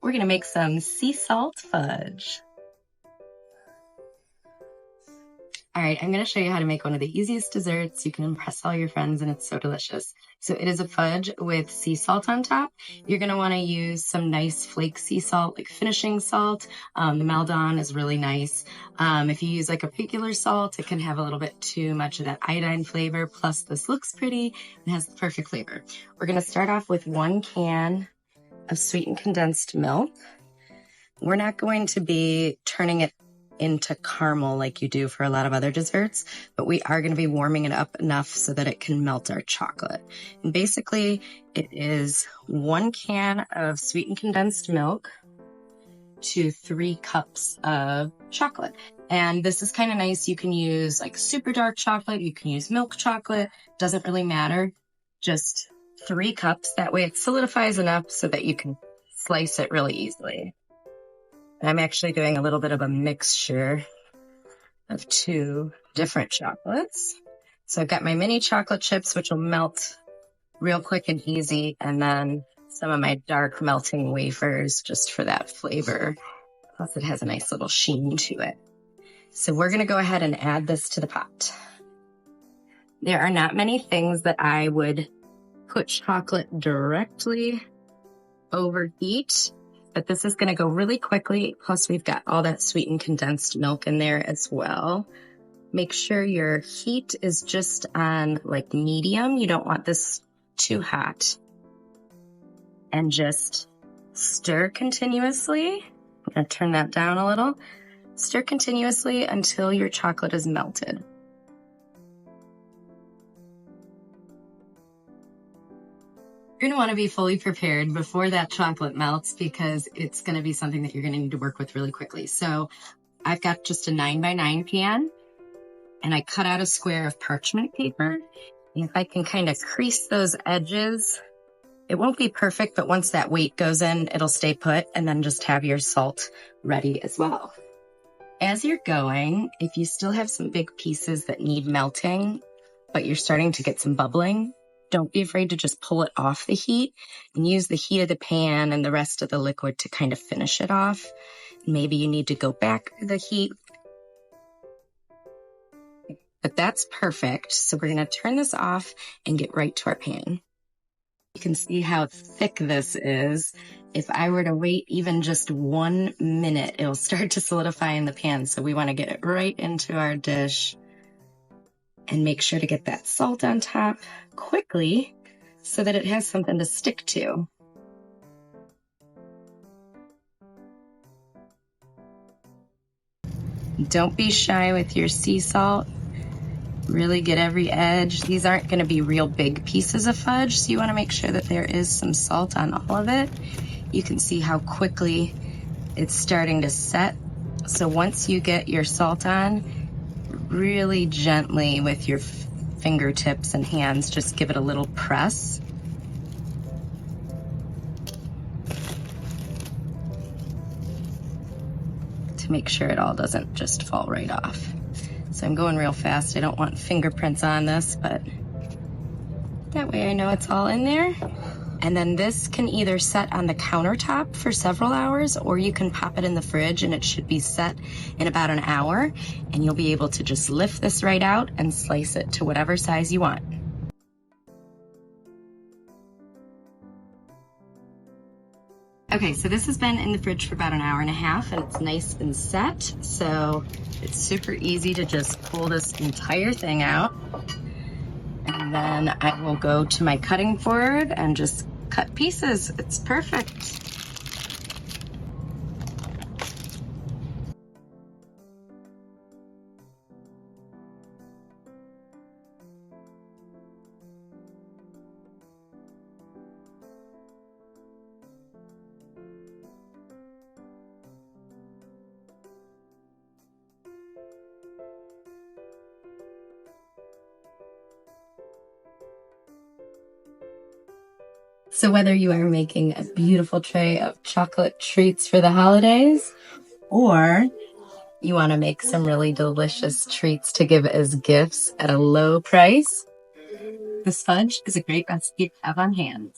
we're gonna make some sea salt fudge. All right, I'm gonna show you how to make one of the easiest desserts. You can impress all your friends and it's so delicious. So it is a fudge with sea salt on top. You're gonna wanna use some nice flake sea salt, like finishing salt. The Maldon is really nice. If you use like a regular salt, it can have a little bit too much of that iodine flavor. Plus this looks pretty and has the perfect flavor. We're gonna start off with 1 can of sweetened condensed milk. We're not going to be turning it into caramel like you do for a lot of other desserts, but we are going to be warming it up enough so that it can melt our chocolate. And basically it is 1 can of sweetened condensed milk to 3 cups of chocolate. And this is kind of nice. You can use like super dark chocolate, you can use milk chocolate, doesn't really matter. Just 3 cups. That way it solidifies enough so that you can slice it really easily. I'm actually doing a little bit of a mixture of 2 different chocolates. So I've got my mini chocolate chips, which will melt real quick and easy, and then some of my dark melting wafers just for that flavor. Plus it has a nice little sheen to it. So we're gonna go ahead and add this to the pot. There are not many things that I would put chocolate directly over heat, but this is going to go really quickly. Plus we've got all that sweetened condensed milk in there as well. Make sure your heat is just on like medium. You don't want this too hot. And just stir continuously. I'm going to turn that down a little. Stir continuously until your chocolate is melted. You're going to want to be fully prepared before that chocolate melts because it's going to be something that you're going to need to work with really quickly. So I've got just a 9x9 pan and I cut out a square of parchment paper. And if I can kind of crease those edges, it won't be perfect, but once that weight goes in, it'll stay put, and then just have your salt ready as well. As you're going, if you still have some big pieces that need melting, but you're starting to get some bubbling, don't be afraid to just pull it off the heat and use the heat of the pan and the rest of the liquid to kind of finish it off. Maybe you need to go back to the heat, but that's perfect. So we're going to turn this off and get right to our pan. You can see how thick this is. If I were to wait even just 1 minute, it'll start to solidify in the pan. So we want to get it right into our dish. And make sure to get that salt on top quickly so that it has something to stick to. Don't be shy with your sea salt. Really get every edge. These aren't going to be real big pieces of fudge, so you want to make sure that there is some salt on all of it. You can see how quickly it's starting to set. So once you get your salt on, really gently with your fingertips and hands, just give it a little press. To make sure it all doesn't just fall right off. So I'm going real fast. I don't want fingerprints on this, but that way I know it's all in there. And then this can either set on the countertop for several hours, or you can pop it in the fridge and it should be set in about an hour, and you'll be able to just lift this right out and slice it to whatever size you want. Okay, so this has been in the fridge for about an hour and a half and it's nice and set. So it's super easy to just pull this entire thing out. And then I will go to my cutting board and just cut pieces. It's perfect. So whether you are making a beautiful tray of chocolate treats for the holidays, or you want to make some really delicious treats to give as gifts at a low price, this fudge is a great recipe to have on hand.